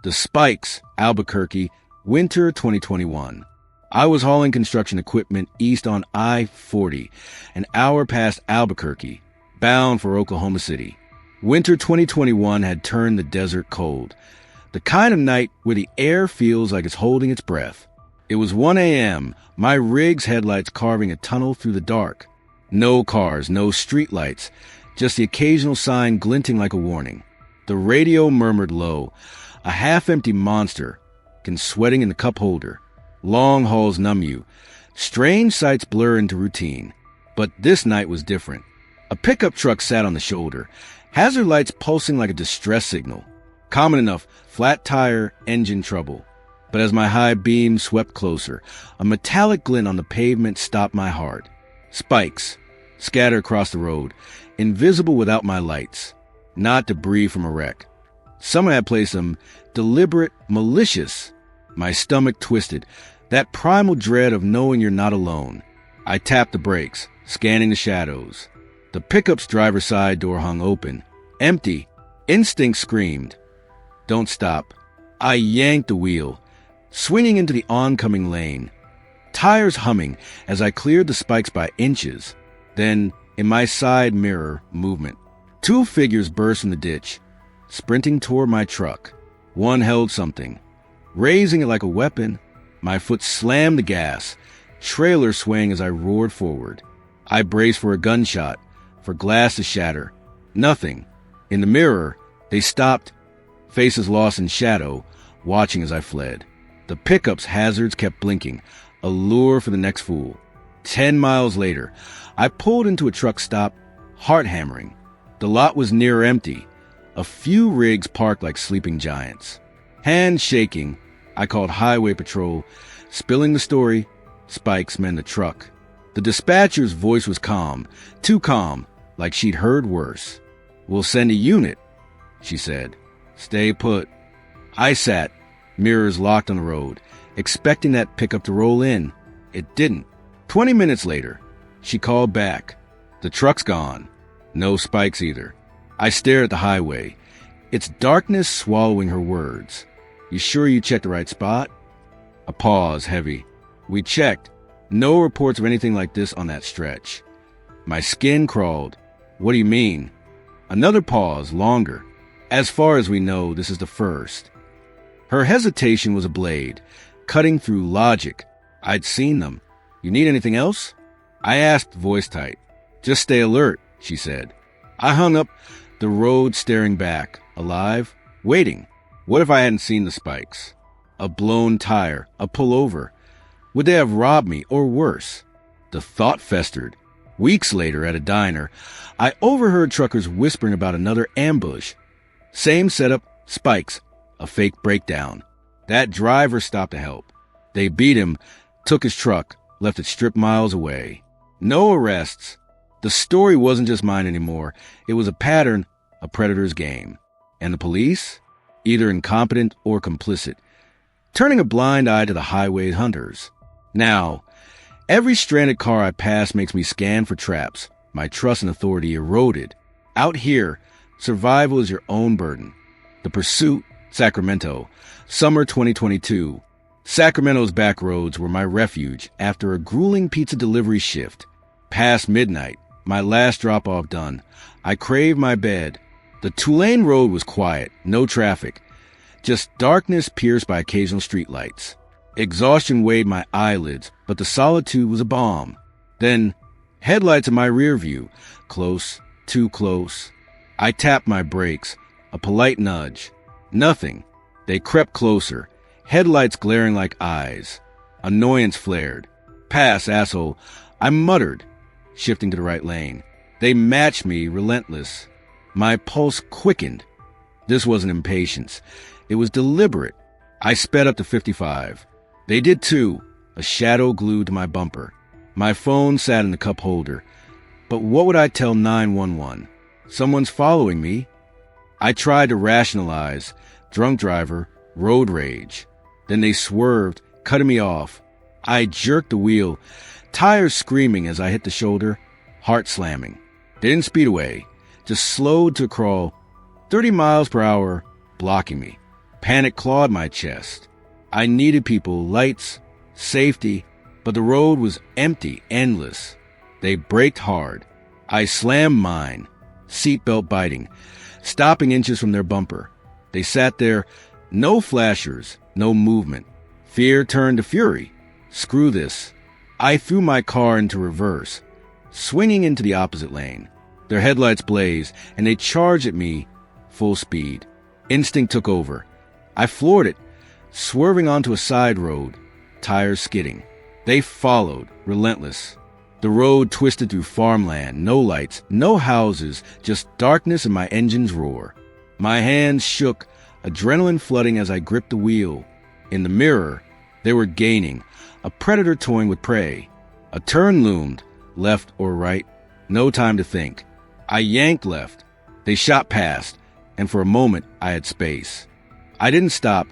The Spikes, Albuquerque, winter 2021. I was hauling construction equipment east on I-40, an hour past Albuquerque, bound for Oklahoma City. Winter 2021 had turned the desert cold, the kind of night where the air feels like it's holding its breath. It was 1 a.m., my rig's headlights carving a tunnel through the dark. No cars, no streetlights, just the occasional sign glinting like a warning. The radio murmured low, a half-empty monster, sweating in the cup holder. Long hauls numb you. Strange sights blur into routine. But this night was different. A pickup truck sat on the shoulder, hazard lights pulsing like a distress signal. Common enough, flat tire, engine trouble. But as my high beam swept closer, a metallic glint on the pavement stopped my heart. Spikes, scattered across the road, invisible without my lights. Not debris from a wreck. Someone had placed them deliberate, malicious. My stomach twisted, that primal dread of knowing you're not alone. I tapped the brakes, scanning the shadows. The pickup's driver's side door hung open, empty. Instinct screamed, "Don't stop." I yanked the wheel, swinging into the oncoming lane. Tires humming as I cleared the Spikes by inches. Then, in my side mirror, movement. Two figures burst from the ditch, sprinting toward my truck. One held something, raising it like a weapon. My foot slammed the gas, trailer swaying as I roared forward. I braced for a gunshot, for glass to shatter. Nothing. In the mirror, they stopped, faces lost in shadow, watching as I fled. The pickup's hazards kept blinking, a lure for the next fool. 10 miles later, I pulled into a truck stop, heart hammering. The lot was near empty, a few rigs parked like sleeping giants. Hands shaking, I called Highway Patrol, spilling the story. Spikes meant the truck. The dispatcher's voice was calm, too calm, like she'd heard worse. "We'll send a unit," she said. "Stay put." I sat, mirrors locked on the road, expecting that pickup to roll in. It didn't. 20 minutes later, she called back. "The truck's gone. No Spikes either." I stared at the highway, its darkness swallowing her words. "You sure you checked the right spot?" A pause, heavy. "We checked. No reports of anything like this on that stretch." My skin crawled. "What do you mean?" Another pause, longer. "As far as we know, this is the first." Her hesitation was a blade, cutting through logic. I'd seen them. "You need anything else?" I asked, voice tight. "Just stay alert," she said. I hung up the road, staring back, alive, waiting. What if I hadn't seen the Spikes? A blown tire, a pullover. Would they have robbed me, or worse? The thought festered. Weeks later, at a diner, I overheard truckers whispering about another ambush. Same setup, Spikes, a fake breakdown. That driver stopped to help. They beat him, took his truck, left it stripped miles away. No arrests. The story wasn't just mine anymore. It was a pattern, a predator's game. And the police? Either incompetent or complicit, turning a blind eye to the highway hunters. Now, every stranded car I pass makes me scan for traps. My trust in authority eroded. Out here, survival is your own burden. The Pursuit, Sacramento, summer 2022. Sacramento's back roads were my refuge after a grueling pizza delivery shift. Past midnight, my last drop-off done, I craved my bed. The Tulane road was quiet, no traffic, just darkness pierced by occasional streetlights. Exhaustion weighed my eyelids, but the solitude was a balm. Then, headlights in my rear view, close, too close. I tapped my brakes, a polite nudge. Nothing. They crept closer, headlights glaring like eyes. Annoyance flared. "Pass, asshole," I muttered, shifting to the right lane. They matched me, relentless. My pulse quickened. This wasn't impatience. It was deliberate. I sped up to 55. They did too, a shadow glued to my bumper. My phone sat in the cup holder. But what would I tell 911? Someone's following me. I tried to rationalize. Drunk driver, road rage. Then they swerved, cutting me off. I jerked the wheel, tires screaming as I hit the shoulder, heart slamming. They didn't speed away, just slowed to a crawl, 30 miles per hour, blocking me. Panic clawed my chest. I needed people, lights, safety, but the road was empty, endless. They braked hard. I slammed mine, seatbelt biting, stopping inches from their bumper. They sat there, no flashers, no movement. Fear turned to fury. Screw this. I threw my car into reverse, swinging into the opposite lane. Their headlights blazed, and they charged at me full speed. Instinct took over. I floored it, swerving onto a side road, tires skidding. They followed, relentless. The road twisted through farmland, no lights, no houses, just darkness and my engine's roar. My hands shook, adrenaline flooding as I gripped the wheel. In the mirror, they were gaining, a predator toying with prey. A turn loomed, left or right, no time to think. I yanked left. They shot past, and for a moment I had space. I didn't stop,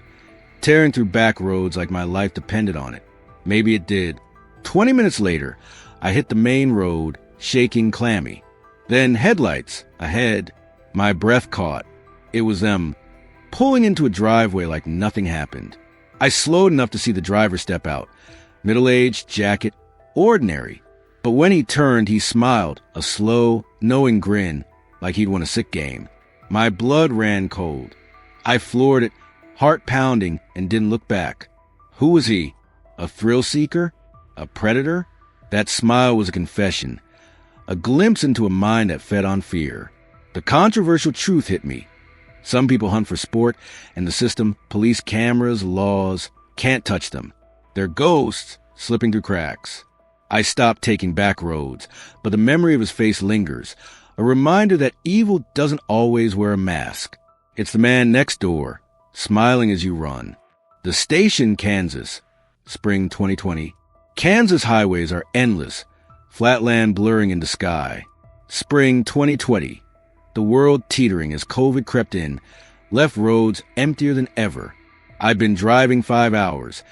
tearing through back roads like my life depended on it. Maybe it did. 20 minutes later, I hit the main road, shaking, clammy. Then headlights, ahead. My breath caught. It was them, pulling into a driveway like nothing happened. I slowed enough to see the driver step out. Middle-aged, jacket, ordinary. But when he turned, he smiled, a slow, knowing grin, like he'd won a sick game. My blood ran cold. I floored it, heart pounding, and didn't look back. Who was he? A thrill seeker? A predator? That smile was a confession, a glimpse into a mind that fed on fear. The controversial truth hit me. Some people hunt for sport, and the system, police cameras, laws, can't touch them. They're ghosts slipping through cracks. I stopped taking back roads, but the memory of his face lingers, a reminder that evil doesn't always wear a mask. It's the man next door, smiling as you run. The Station, Kansas, spring 2020. Kansas highways are endless, flatland blurring into sky. Spring 2020. The world teetering as COVID crept in, left roads emptier than ever. I'd been driving 5 hours,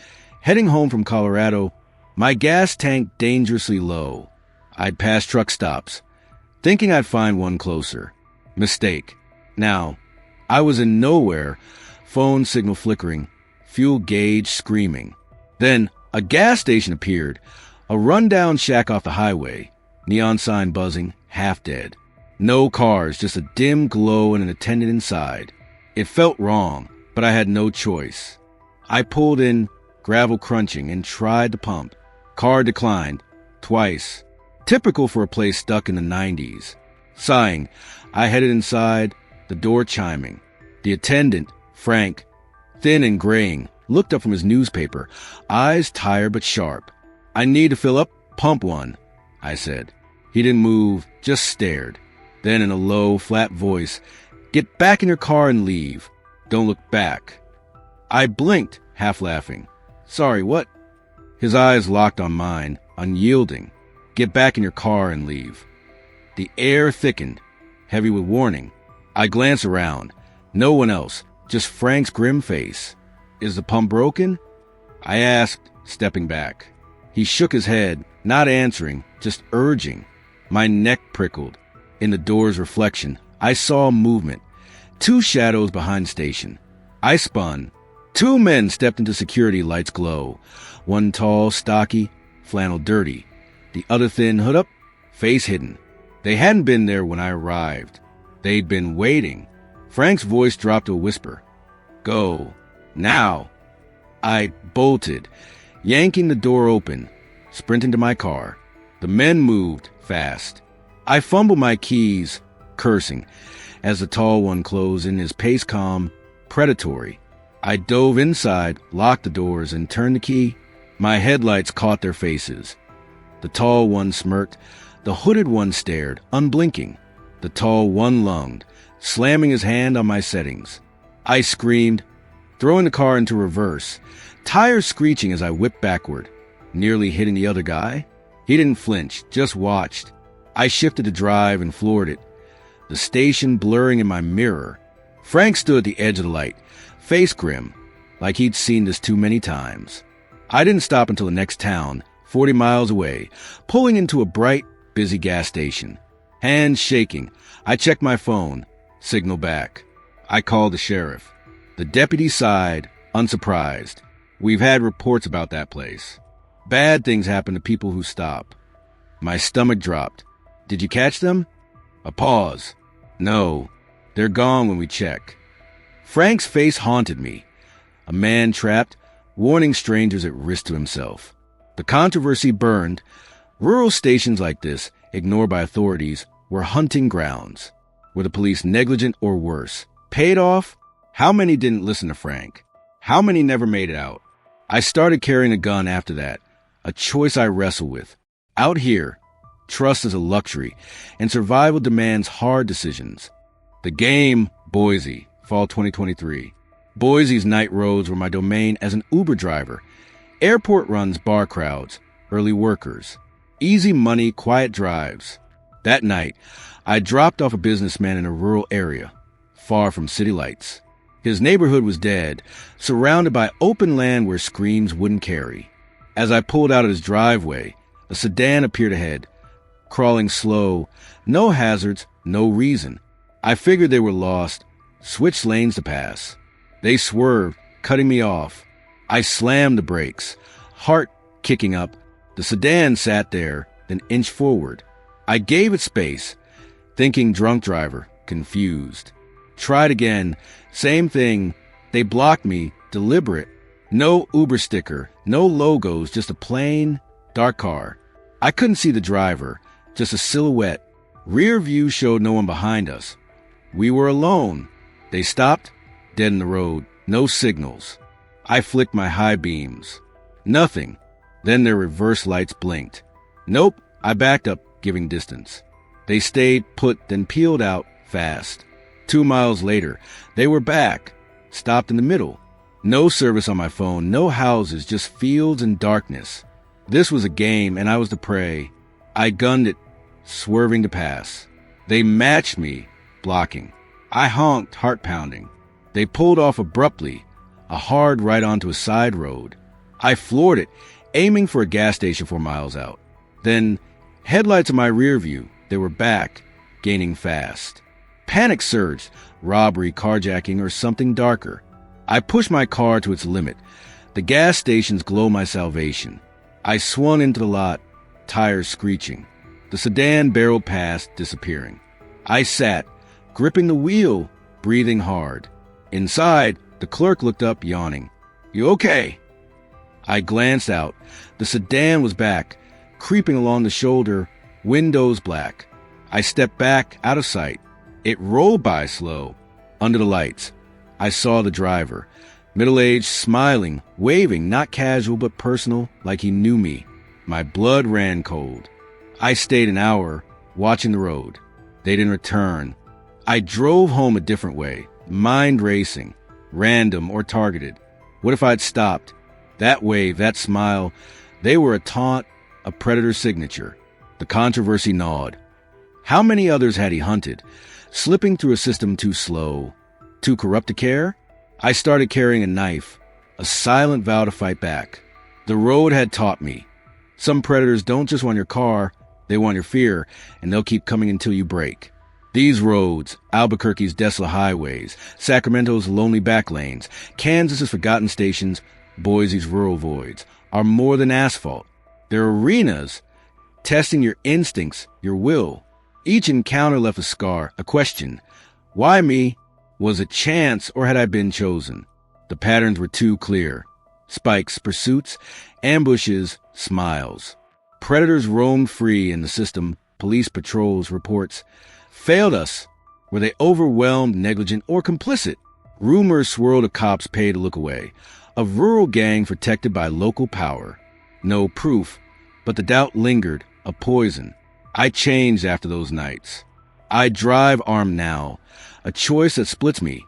heading home from Colorado, my gas tank dangerously low. I'd pass truck stops, thinking I'd find one closer. Mistake. Now, I was in nowhere, phone signal flickering, fuel gauge screaming. Then a gas station appeared, a rundown shack off the highway, neon sign buzzing, half dead. No cars, just a dim glow and an attendant inside. It felt wrong, but I had no choice. I pulled in, gravel crunching, and tried the pump. Car declined, twice. Typical for a place stuck in the 90s. Sighing, I headed inside, the door chiming. The attendant, Frank, thin and graying, looked up from his newspaper, eyes tired but sharp. "I need to fill up, pump one," I said. He didn't move, just stared. Then in a low, flat voice, "Get back in your car and leave. Don't look back." I blinked, half laughing. "Sorry, what?" His eyes locked on mine, unyielding. "Get back in your car and leave." The air thickened, heavy with warning. I glanced around. No one else, just Frank's grim face. "Is the pump broken?" I asked, stepping back. He shook his head, not answering, just urging. My neck prickled. In the door's reflection, I saw movement. 2 shadows behind station. I spun. 2 men stepped into security, lights glow. One tall, stocky, flannel dirty. The other thin, hood up, face hidden. They hadn't been there when I arrived. They'd been waiting. Frank's voice dropped to a whisper. "Go. Now." I bolted, yanking the door open, sprinting to my car. The men moved fast. I fumbled my keys, cursing, as the tall one closed in, his pace calm, predatory. I dove inside, locked the doors, and turned the key. My headlights caught their faces. The tall one smirked. The hooded one stared, unblinking. The tall one lunged, slamming his hand on my settings. I screamed, throwing the car into reverse, tires screeching as I whipped backward, nearly hitting the other guy. He didn't flinch, just watched. I shifted to drive and floored it, the station blurring in my mirror. Frank stood at the edge of the light, face grim, like he'd seen this too many times. I didn't stop until the next town, 40 miles away, pulling into a bright, busy gas station. Hands shaking, I checked my phone, signal back. I called the sheriff. The The deputy sighed, unsurprised. We've had reports about that place. Bad things happen to people who stop. My stomach dropped. Did you catch them? A pause. No, they're gone when we check. Frank's face haunted me. A man trapped, warning strangers at risk to himself. The controversy burned. Rural stations like this, ignored by authorities, were hunting grounds. Were the police negligent or worse? Paid off? How many didn't listen to Frank? How many never made it out? I started carrying a gun after that, a choice I wrestle with. Out here, trust is a luxury, and survival demands hard decisions. The game, Boise, fall 2023. Boise's night roads were my domain as an Uber driver. Airport runs, bar crowds, early workers. Easy money, quiet drives. That night, I dropped off a businessman in a rural area, far from city lights. His neighborhood was dead, surrounded by open land where screams wouldn't carry. As I pulled out of his driveway, a sedan appeared ahead, crawling slow, no hazards, no reason. I figured they were lost, switched lanes to pass. They swerved, cutting me off. I slammed the brakes, heart kicking up. The sedan sat there, then inched forward. I gave it space, thinking drunk driver, confused. Tried again, same thing. They blocked me, deliberate. No Uber sticker, no logos, just a plain, dark car. I couldn't see the driver, just a silhouette. Rear view showed no one behind us. We were alone. They stopped, dead in the road, no signals. I flicked my high beams. Nothing. Then their reverse lights blinked. Nope, I backed up, giving distance. They stayed put, then peeled out fast. 2 miles later, they were back, stopped in the middle. No service on my phone, no houses, just fields and darkness. This was a game, and I was the prey. I gunned it, swerving to pass. They matched me, blocking. I honked, heart pounding. They pulled off abruptly, a hard right onto a side road. I floored it, aiming for a gas station 4 miles out. Then, headlights in my rear view, they were back, gaining fast. Panic surged, robbery, carjacking, or something darker. I pushed my car to its limit. The gas station's glow my salvation. I swung into the lot, tires screeching. The sedan barreled past, disappearing. I sat, gripping the wheel, breathing hard. Inside, the clerk looked up, yawning. "You okay?" I glanced out. The sedan was back, creeping along the shoulder, windows black. I stepped back, out of sight. It rolled by slow. Under the lights, I saw the driver, middle-aged, smiling, waving, not casual but personal, like he knew me. My blood ran cold. I stayed an hour, watching the road. They didn't return. I drove home a different way, mind racing, random or targeted. What if I'd stopped? That wave, that smile, they were a taunt, a predator's signature. The controversy gnawed. How many others had he hunted, slipping through a system too slow, too corrupt to care? I started carrying a knife, a silent vow to fight back. The road had taught me. Some predators don't just want your car, they want your fear, and they'll keep coming until you break. These roads, Albuquerque's desolate highways, Sacramento's lonely back lanes, Kansas's forgotten stations, Boise's rural voids, are more than asphalt. They're arenas, testing your instincts, your will. Each encounter left a scar, a question. Why me? Was it chance, or had I been chosen? The patterns were too clear. Spikes, pursuits, ambushes, smiles. Predators roamed free in the system, police patrols, reports. Failed us. Were they overwhelmed, negligent, or complicit? Rumors swirled of cops paid to look away. A rural gang protected by local power. No proof, but the doubt lingered, a poison. I changed after those nights. I drive armed now, a choice that splits me.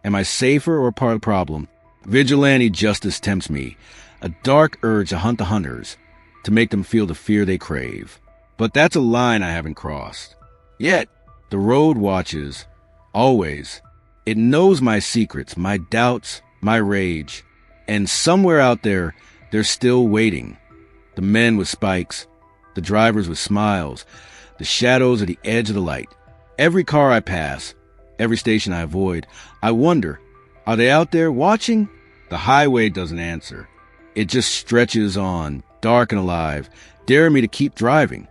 Am I safer or part of the problem? Vigilante justice tempts me, a dark urge to hunt the hunters, to make them feel the fear they crave. But that's a line I haven't crossed. Yet, the road watches, always. It knows my secrets, my doubts, my rage. And somewhere out there, they're still waiting. The men with spikes, the drivers with smiles, the shadows at the edge of the light. Every car I pass, every station I avoid, I wonder, Are they out there watching? The highway doesn't answer. It just stretches on, dark and alive, daring me to keep driving.